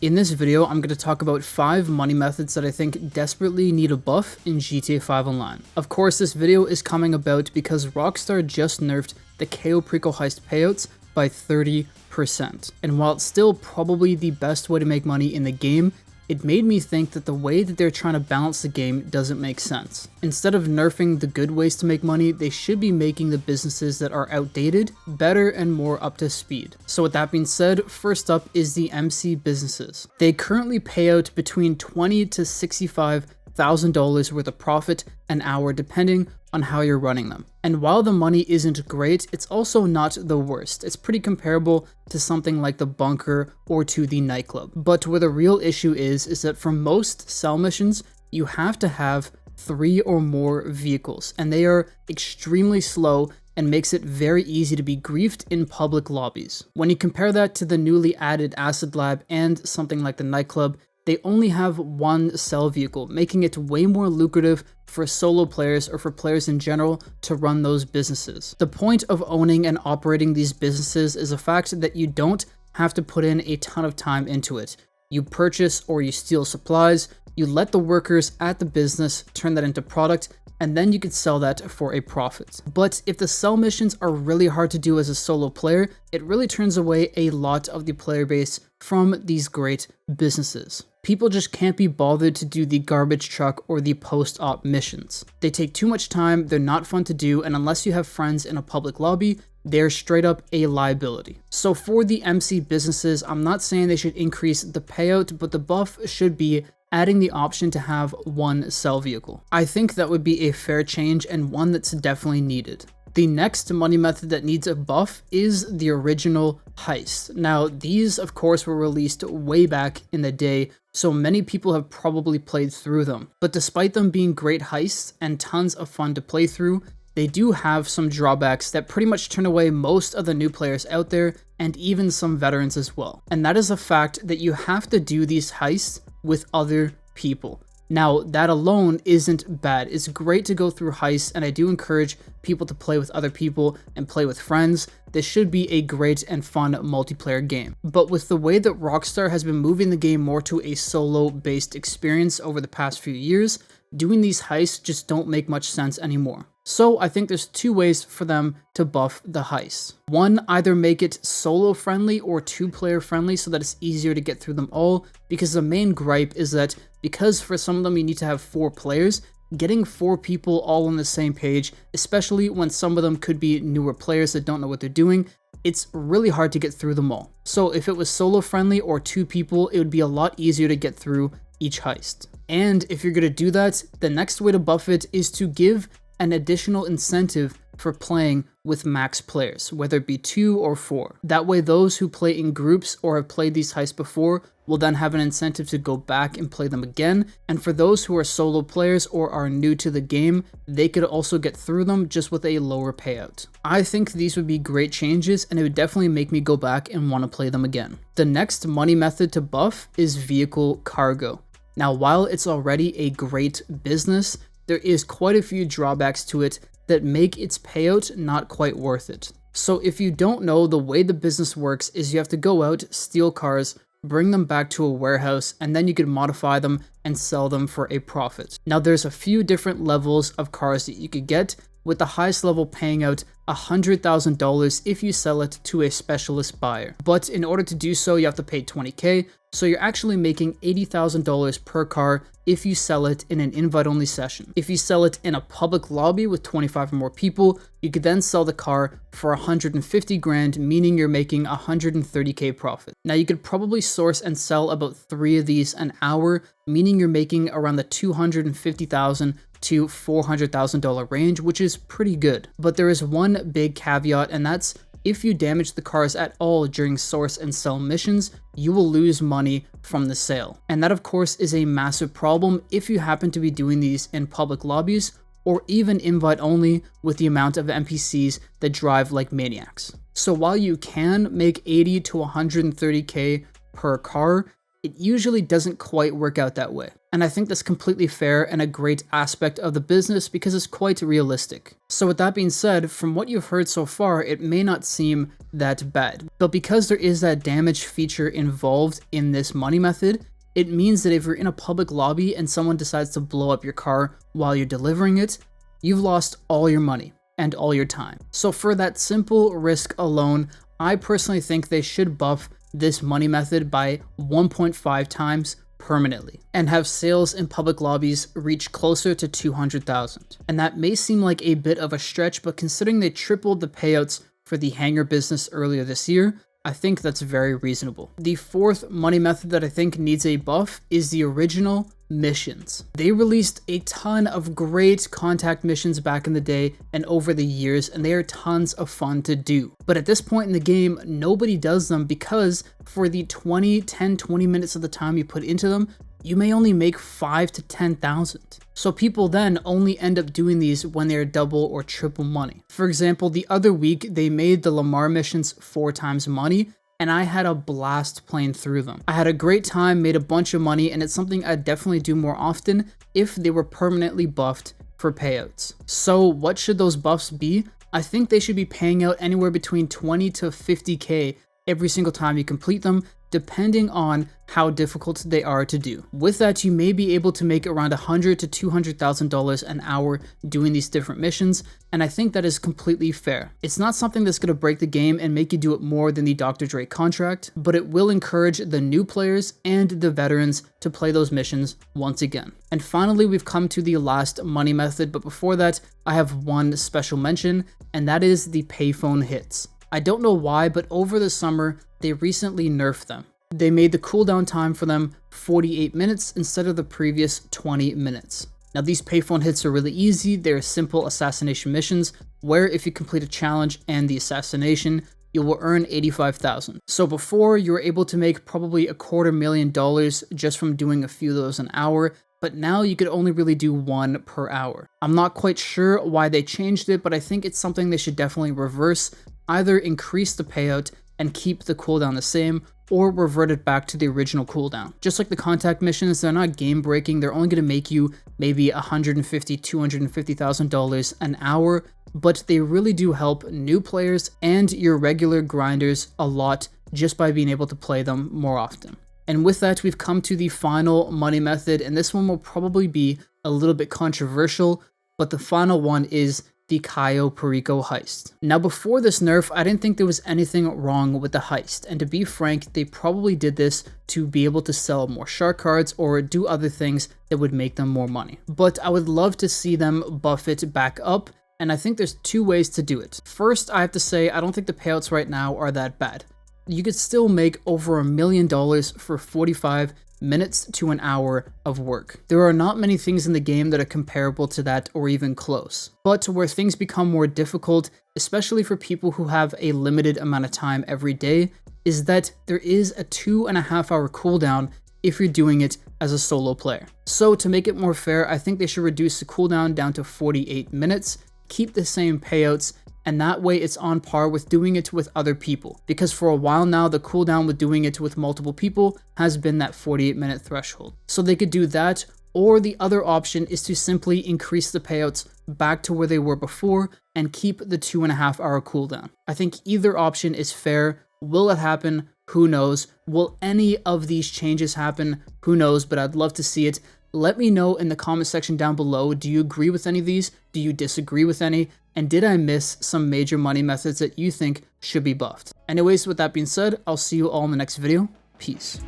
In this video, I'm going to talk about 5 money methods that I think desperately need a buff in GTA 5 Online. Of course, this video is coming about because Rockstar just nerfed the KO Prequel Heist payouts by 30%. And while it's still probably the best way to make money in the game, it made me think that the way that they're trying to balance the game doesn't make sense. Instead of nerfing the good ways to make money, they should be making the businesses that are outdated better and more up to speed. So with that being said, first up is the MC businesses. They currently pay out between $20,000 to $65,000 worth of profit an hour depending on how you're running them. And while the money isn't great, it's also not the worst. It's pretty comparable to something like the bunker or to the nightclub. But where the real issue is that for most cell missions, you have to have 3 or more vehicles, and they are extremely slow and makes it very easy to be griefed in public lobbies. When you compare that to the newly added Acid Lab and something like the nightclub, they only have 1 cell vehicle, making it way more lucrative for solo players or for players in general to run those businesses. The point of owning and operating these businesses is the fact that you don't have to put in a ton of time into it. You purchase or you steal supplies, you let the workers at the business turn that into product, and then you could sell that for a profit. But if the cell missions are really hard to do as a solo player, it really turns away a lot of the player base from these great businesses. People just can't be bothered to do the garbage truck or the post-op missions. They take too much time, they're not fun to do, and unless you have friends in a public lobby, they're straight up a liability. So for the MC businesses, I'm not saying they should increase the payout, but the buff should be adding the option to have 1 cell vehicle. I think that would be a fair change and one that's definitely needed. The next money method that needs a buff is the original Heist. Now, these of course were released way back in the day, so many people have probably played through them. But despite them being great heists and tons of fun to play through, they do have some drawbacks that pretty much turn away most of the new players out there and even some veterans as well. And that is the fact that you have to do these heists with other people. Now, that alone isn't bad. It's great to go through heists, and I do encourage people to play with other people and play with friends. This should be a great and fun multiplayer game. But with the way that Rockstar has been moving the game more to a solo-based experience over the past few years, doing these heists just don't make much sense anymore. So I think there's 2 ways for them to buff the heists. 1, either make it solo friendly or 2-player friendly so that it's easier to get through them all, because the main gripe is that because for some of them you need to have 4 players, getting 4 people all on the same page, especially when some of them could be newer players that don't know what they're doing, it's really hard to get through them all. So if it was solo friendly or 2 people, it would be a lot easier to get through each heist. And if you're going to do that, the next way to buff it is to give an additional incentive for playing with max players, whether it be 2 or 4. That way those who play in groups or have played these heists before will then have an incentive to go back and play them again, and for those who are solo players or are new to the game, they could also get through them just with a lower payout. I think these would be great changes, and it would definitely make me go back and want to play them again. The next money method to buff is vehicle cargo. Now, while it's already a great business, there is quite a few drawbacks to it that make its payout not quite worth it. So if you don't know, the way the business works is you have to go out, steal cars, bring them back to a warehouse, and then you can modify them and sell them for a profit. Now there's a few different levels of cars that you could get, with the highest level paying out $100,000 if you sell it to a specialist buyer. But in order to do so, you have to pay $20,000, so you're actually making $80,000 per car if you sell it in an invite-only session. If you sell it in a public lobby with 25 or more people, you could then sell the car for $150,000, meaning you're making $130,000 profit. Now you could probably source and sell about 3 of these an hour, meaning you're making around the $250,000 to $400,000 range, which is pretty good. But there is one big caveat, and that's if you damage the cars at all during source and sell missions, you will lose money from the sale. And that of course is a massive problem if you happen to be doing these in public lobbies or even invite only with the amount of NPCs that drive like maniacs. So while you can make $80,000 to $130,000 per car, it usually doesn't quite work out that way. And I think that's completely fair and a great aspect of the business because it's quite realistic. So with that being said, from what you've heard so far, it may not seem that bad. But because there is that damage feature involved in this money method, it means that if you're in a public lobby and someone decides to blow up your car while you're delivering it, you've lost all your money and all your time. So for that simple risk alone, I personally think they should buff this money method by 1.5 times permanently and have sales in public lobbies reach closer to 200,000. And that may seem like a bit of a stretch, but considering they tripled the payouts for the hangar business earlier this year, I think that's very reasonable. The fourth money method that I think needs a buff is the original missions. They released a ton of great contact missions back in the day and over the years, and they are tons of fun to do. But at this point in the game, nobody does them because for the 10-20 minutes of the time you put into them, you may only make 5,000 to 10,000. So people then only end up doing these when they're double or triple money. For example, the other week, they made the Lamar missions 4 times money, and I had a blast playing through them. I had a great time, made a bunch of money, and it's something I'd definitely do more often if they were permanently buffed for payouts. So what should those buffs be? I think they should be paying out anywhere between 20 to 50k every single time you complete them, depending on how difficult they are to do. With that, you may be able to make around $100,000 to $200,000 an hour doing these different missions, and I think that is completely fair. It's not something that's going to break the game and make you do it more than the Dr. Dre contract, but it will encourage the new players and the veterans to play those missions once again. And finally, we've come to the last money method, but before that, I have one special mention, and that is the payphone hits. I don't know why, but over the summer, they recently nerfed them. They made the cooldown time for them 48 minutes instead of the previous 20 minutes. Now these payphone hits are really easy. They're simple assassination missions where if you complete a challenge and the assassination, you will earn 85,000. So before you were able to make probably $250,000 just from doing a few of those an hour, but now you could only really do 1 per hour. I'm not quite sure why they changed it, but I think it's something they should definitely reverse, either increase the payout and keep the cooldown the same, or revert it back to the original cooldown. Just like the contact missions, they're not game breaking, they're only gonna make you maybe $150,000, $250,000 an hour, but they really do help new players and your regular grinders a lot just by being able to play them more often. And with that, we've come to the final money method, and this one will probably be a little bit controversial, but the final one is the Cayo Perico heist. Now before this nerf, I didn't think there was anything wrong with the heist, and to be frank, they probably did this to be able to sell more shark cards or do other things that would make them more money. But I would love to see them buff it back up, and I think there's 2 ways to do it. First, I have to say, I don't think the payouts right now are that bad. You could still make over $1 million for 45 minutes to an hour of work. There are not many things in the game that are comparable to that or even close. But where things become more difficult, especially for people who have a limited amount of time every day, is that there is a 2.5-hour cooldown if you're doing it as a solo player. So to make it more fair, I think they should reduce the cooldown down to 48 minutes, keep the same payouts, and that way it's on par with doing it with other people. Because for a while now, the cooldown with doing it with multiple people has been that 48-minute threshold. So they could do that, or the other option is to simply increase the payouts back to where they were before and keep the 2.5-hour cooldown. I think either option is fair. Will it happen? Who knows? Will any of these changes happen? Who knows, but I'd love to see it. Let me know in the comment section down below, do you agree with any of these? Do you disagree with any? And did I miss some major money methods that you think should be buffed? Anyways, with that being said, I'll see you all in the next video. Peace.